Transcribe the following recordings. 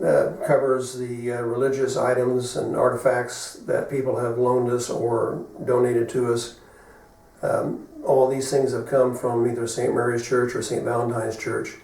covers the religious items and artifacts that people have loaned us or donated to us. All these things have come from either St. Mary's Church or St. Valentine's Church.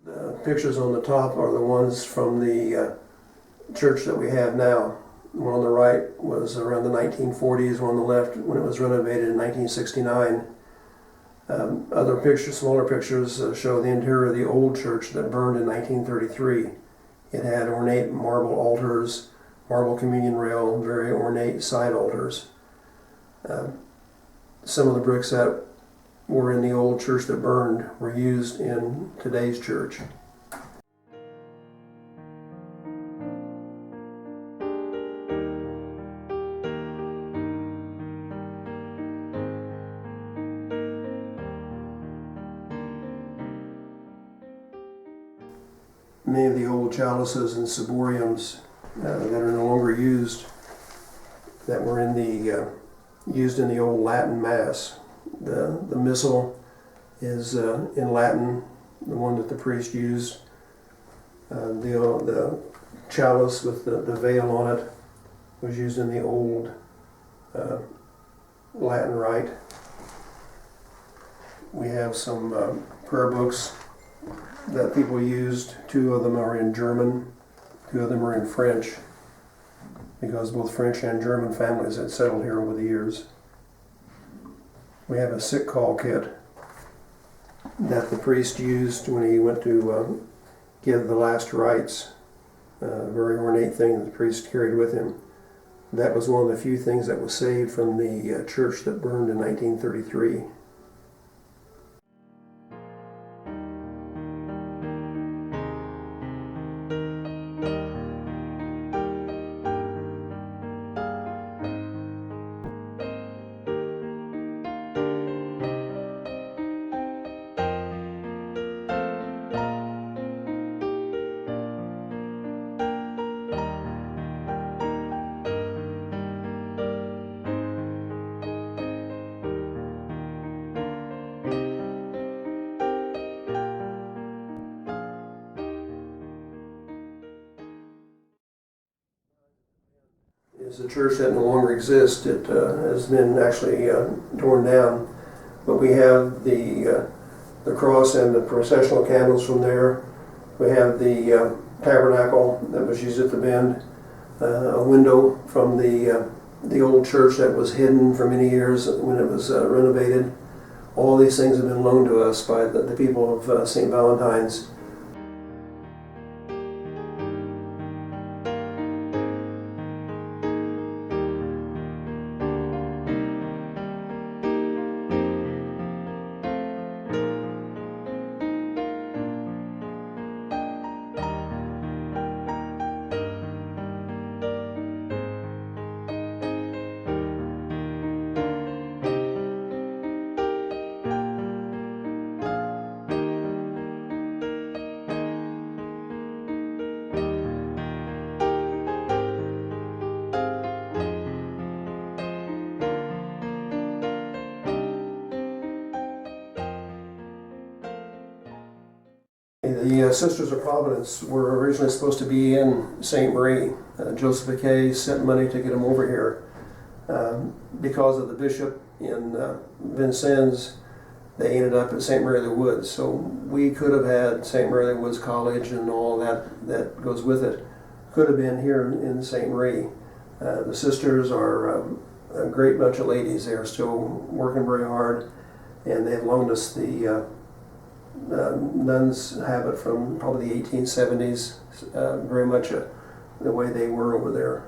The pictures on the top are the ones from the church that we have now. The one on the right was around the 1940s, one on the left when it was renovated in 1969. Other pictures, smaller pictures, show the interior of the old church that burned in 1933. It had ornate marble altars, marble communion rail, very ornate side altars. Some of the bricks that were in the old church that burned were used in today's church. Many of the old chalices and ciboriums that are no longer used, that were in the used in the old Latin Mass. The missal is in Latin, the one that the priest used. The chalice with the veil on it was used in the old Latin rite. We have some prayer books that people used. Two of them are in German, two of them are in French, because both French and German families had settled here over the years. We have a sick call kit that the priest used when he went to give the last rites. A very ornate thing that the priest carried with him. That was one of the few things that was saved from the church that burned in 1933. Is a church that no longer exists. It has been actually torn down, but we have the cross and the processional candles from there. We have the tabernacle that was used at the bend, a window from the old church that was hidden for many years when it was renovated. All these things have been loaned to us by the people of St. Valentine's. The Sisters of Providence were originally supposed to be in St. Marie. Joseph McKay sent money to get them over here. Because of the bishop in Vincennes, they ended up at St. Mary of the Woods. So we could have had St. Mary of the Woods College and all that goes with it. Could have been here in St. Marie. The sisters are a great bunch of ladies. They are still working very hard, and they've loaned us the nuns have it from probably the 1870s, very much the way they were over there.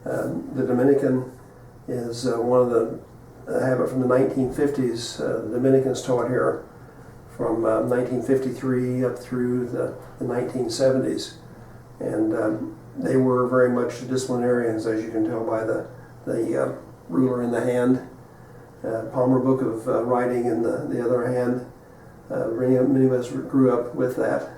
The Dominican is one of the habit from the 1950s. The Dominicans taught here from 1953 up through the 1970s, and they were very much disciplinarians, as you can tell by the ruler in the hand, Palmer book of writing in the other hand. Many of us grew up with that.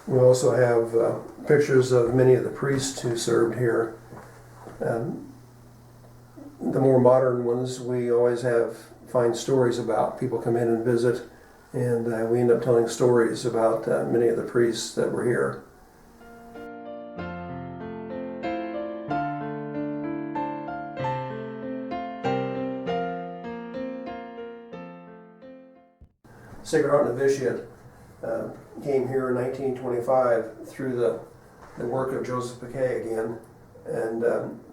We also have pictures of many of the priests who served here. The more modern ones, we always find stories about. People come in and visit, and we end up telling stories about many of the priests that were here. Sacred Heart Novitiate came here in 1925 through the work of Joseph Piquet again, and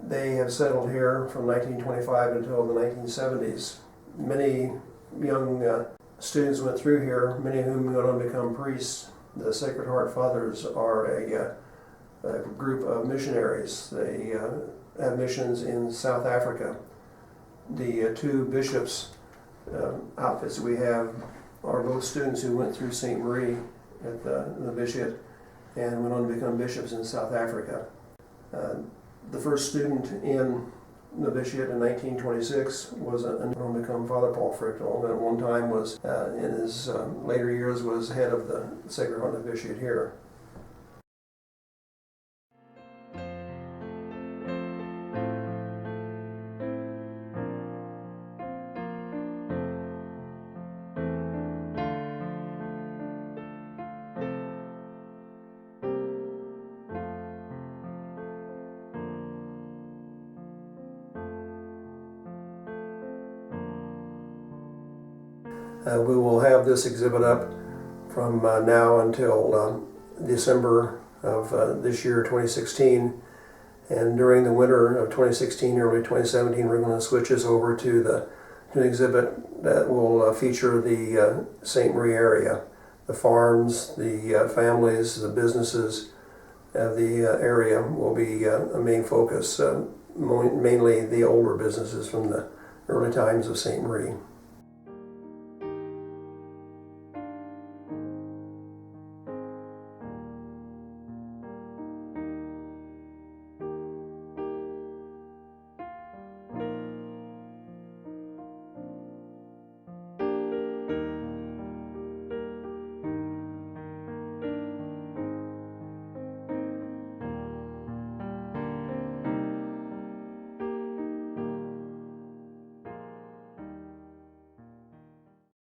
they have settled here from 1925 until the 1970s. Many young students went through here, many of whom went on to become priests. The Sacred Heart Fathers are a group of missionaries. They have missions in South Africa. The two bishops' outfits we have are both students who went through St. Marie at the novitiate and went on to become bishops in South Africa. The first student in novitiate in 1926 was on to become Father Paul Frichtel, and at one time was, in his later years, was head of the Sacred Heart Novitiate here. We will have this exhibit up from now until December of this year, 2016. And during the winter of 2016, early 2017, we're going to switch this over to an exhibit that will feature the St. Marie area, the farms, the families, the businesses of the area will be a main focus, mainly the older businesses from the early times of St. Marie.